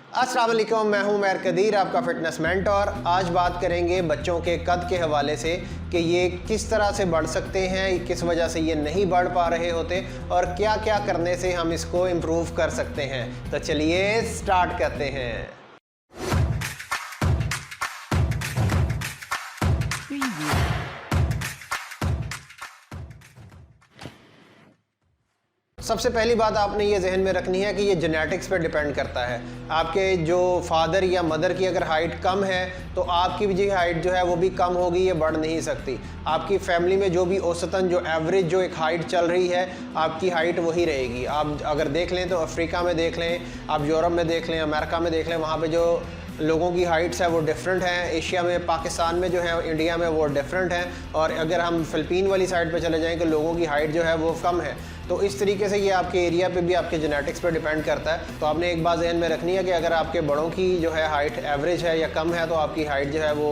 अस्सलाम वालेकुम, मैं हूं उमैर कदीर, आपका फिटनेस मेंटर। आज बात करेंगे बच्चों के कद के हवाले से कि ये किस तरह से बढ़ सकते हैं, किस वजह से ये नहीं बढ़ पा रहे होते और क्या क्या करने से हम इसको इम्प्रूव कर सकते हैं। तो चलिए स्टार्ट करते हैं। सबसे पहली बात आपने ये जहन में रखनी है कि ये जेनेटिक्स पे डिपेंड करता है। आपके जो फादर या मदर की अगर हाइट कम है तो आपकी भी जो हाइट जो है वो भी कम होगी, ये बढ़ नहीं सकती। आपकी फैमिली में जो भी औसतन जो एवरेज जो एक हाइट चल रही है, आपकी हाइट वही रहेगी। आप अगर देख लें तो अफ्रीका में देख लें, आप यूरोप में देख लें, अमेरिका में देख लें, वहाँ पर जो लोगों की हाइट्स है वो डिफरेंट हैं। एशिया में, पाकिस्तान में जो है, इंडिया में वो डिफरेंट हैं। और अगर हम फ़िलिपीन वाली साइड पे चले जाएं कि लोगों की हाइट जो है वो कम है, तो इस तरीके से ये आपके एरिया पे भी आपके जेनेटिक्स पे डिपेंड करता है। तो आपने एक बात ज़हन में रखनी है कि अगर आपके बड़ों की जो है हाइट एवरेज है या कम है तो आपकी हाइट जो है वो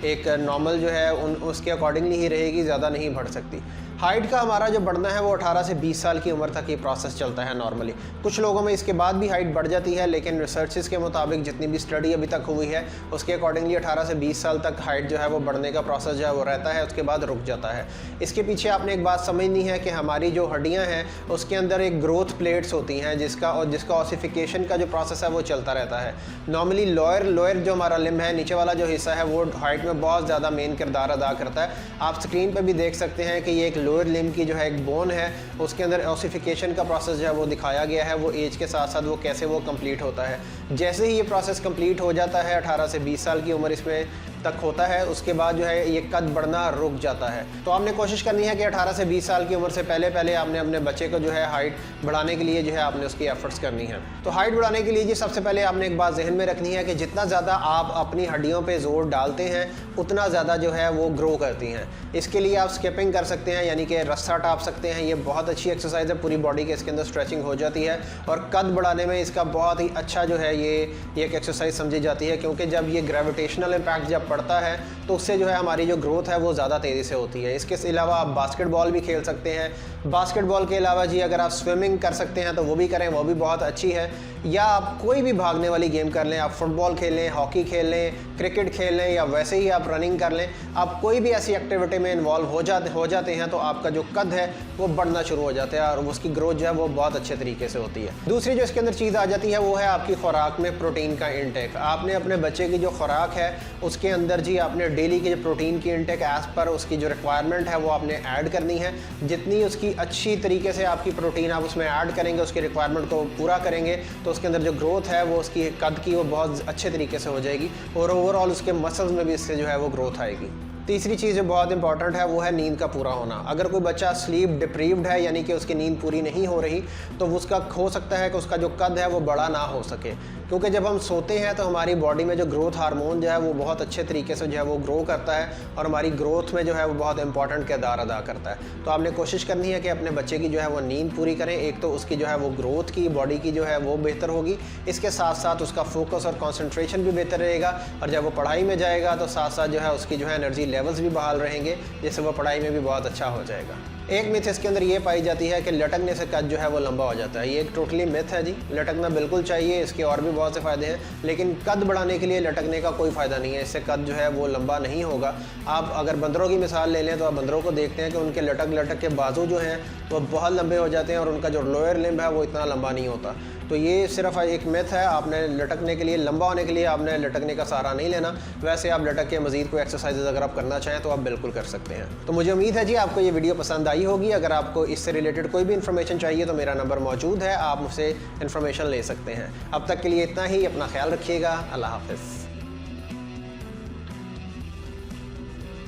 एक नॉर्मल जो है उसके अकॉर्डिंगली ही रहेगी, ज़्यादा नहीं बढ़ सकती। हाइट का हमारा जो बढ़ना है वो 18 से 20 साल की उम्र तक ये प्रोसेस चलता है नॉर्मली। कुछ लोगों में इसके बाद भी हाइट बढ़ जाती है, लेकिन रिसर्चेस के मुताबिक जितनी भी स्टडी अभी तक हुई है उसके अकॉर्डिंगली 18 से 20 साल तक हाइट जो है वो बढ़ने का प्रोसेस जो है वो रहता है, उसके बाद रुक जाता है। इसके पीछे आपने एक बात समझनी है कि हमारी जो हड्डियाँ हैं उसके अंदर एक ग्रोथ प्लेट्स होती हैं जिसका ऑसिफिकेशन का जो प्रोसेस है वो चलता रहता है। नॉर्मली लोअर जो हमारा लिम्ब है, नीचे वाला जो हिस्सा है, वो हाइट में बहुत ज़्यादा मेन किरदार अदा करता है। आप स्क्रीन पर भी देख सकते हैं कि ये एक लोअर लिम्ब की जो है एक बोन है, उसके अंदर ऑसिफिकेशन का प्रोसेस जो है वो दिखाया गया है, वो एज के साथ साथ वो कैसे वो कंप्लीट होता है। जैसे ही ये प्रोसेस कंप्लीट हो जाता है, 18 से 20 साल की उम्र इसमें तक होता है, उसके बाद जो है ये कद बढ़ना रुक जाता है। तो आपने कोशिश करनी है कि 18 से 20 साल की उम्र से पहले आपने अपने बच्चे को जो है हाइट बढ़ाने के लिए जो है आपने उसकी एफर्ट्स करनी है। तो हाइट बढ़ाने के लिए जी सबसे पहले आपने एक बात जहन में रखनी है कि जितना ज़्यादा आप अपनी हड्डियों पे जोर डालते हैं उतना ज़्यादा जो है वो ग्रो करती हैं। इसके लिए आप स्किपिंग कर सकते हैं, यानी कि रस्सा टाप सकते हैं। ये बहुत अच्छी एक्सरसाइज है, पूरी बॉडी के इसके अंदर स्ट्रेचिंग हो जाती है और कद बढ़ाने में इसका बहुत ही अच्छा जो है ये एक एक्सरसाइज समझी जाती है, क्योंकि जब ये ग्रेविटेशनल इम्पैक्ट जब पड़ता है तो उससे जो है हमारी जो ग्रोथ है वो ज़्यादा तेज़ी से होती है। इसके अलावा आप बास्केटबॉल भी खेल सकते हैं। बास्केटबॉल के अलावा जी अगर आप स्विमिंग कर सकते हैं तो वो भी करें, वो भी बहुत अच्छी है। या आप कोई भी भागने वाली गेम कर लें, आप फुटबॉल खेल लें, हॉकी खेल लें, क्रिकेट खेल लें, या वैसे ही आप रनिंग कर लें। आप कोई भी ऐसी एक्टिविटी में इन्वॉल्व हो जाते हैं तो आपका जो कद है वो बढ़ना शुरू हो जाता है और उसकी ग्रोथ जो है वो बहुत अच्छे तरीके से होती है। दूसरी जो इसके अंदर चीज़ आ जाती है वो है आपकी खुराक में प्रोटीन का इंटेक। आपने अपने बच्चे की जो खुराक है उसके अंदर जी आपने डेली की जो प्रोटीन की इंटेक एज़ पर उसकी जो रिक्वायरमेंट है वो आपने ऐड करनी है। जितनी उसकी अच्छी तरीके से आपकी प्रोटीन आप उसमें ऐड करेंगे, उसकी रिक्वायरमेंट को पूरा करेंगे, तो उसके अंदर जो ग्रोथ है वो उसकी कद की वो बहुत अच्छे तरीके से हो जाएगी और ओवरऑल उसके मसल्स में भी इससे जो है वो ग्रोथ आएगी। तीसरी चीज़ जो बहुत इंपॉर्टेंट है वो है नींद का पूरा होना। अगर कोई बच्चा स्लीप डिप्रीव्ड है, यानी कि उसकी नींद पूरी नहीं हो रही, तो उसका हो सकता है कि उसका जो कद है वो बड़ा ना हो सके, क्योंकि जब हम सोते हैं तो हमारी बॉडी में जो ग्रोथ हार्मोन जो है वो बहुत अच्छे तरीके से जो है वो ग्रो करता है और हमारी ग्रोथ में जो है वो बहुत इंपॉर्टेंट किरदार अदा करता है। तो आपने कोशिश करनी है कि अपने बच्चे की जो है वो नींद पूरी करें। एक तो उसकी जो है वो ग्रोथ की, बॉडी की जो है वो बेहतर होगी, इसके साथ साथ उसका फोकस और कॉन्सेंट्रेशन भी बेहतर रहेगा और जब वो पढ़ाई में जाएगा तो साथ साथ जो है उसकी जो है एनर्जी लेवल्स भी बहाल रहेंगे, जिससे वो पढ़ाई में भी बहुत अच्छा हो जाएगा। एक मिथ इसके अंदर ये पाई जाती है कि लटकने से कद जो है वो लंबा हो जाता है। ये एक टोटली मिथ है जी। लटकना बिल्कुल चाहिए, इसके और भी बहुत से फ़ायदे हैं, लेकिन कद बढ़ाने के लिए लटकने का कोई फ़ायदा नहीं है। इससे कद जो है वो लंबा नहीं होगा। आप अगर बंदरों की मिसाल ले लें तो आप बंदरों को देखते हैं कि उनके लटक के बाजू जो हैं वो बहुत लंबे हो जाते हैं और उनका जो लोअर लिम्ब है वो इतना लंबा नहीं होता। तो ये सिर्फ एक मिथ है। आपने लटकने के लिए, लंबा होने के लिए आपने लटकने का सहारा नहीं लेना। वैसे आप लटक के मज़ीद कोई एक्सरसाइजेज अगर आप करना चाहें तो आप बिल्कुल कर सकते हैं। तो मुझे उम्मीद है जी आपको ये वीडियो पसंद आई होगी। अगर आपको इससे रिलेटेड कोई भी इन्फॉर्मेशन चाहिए तो मेरा नंबर मौजूद है, आप मुझसे इन्फॉर्मेशन ले सकते हैं। अब तक के लिए इतना ही। अपना ख्याल रखिएगा। अल्लाह हाफ़िज़।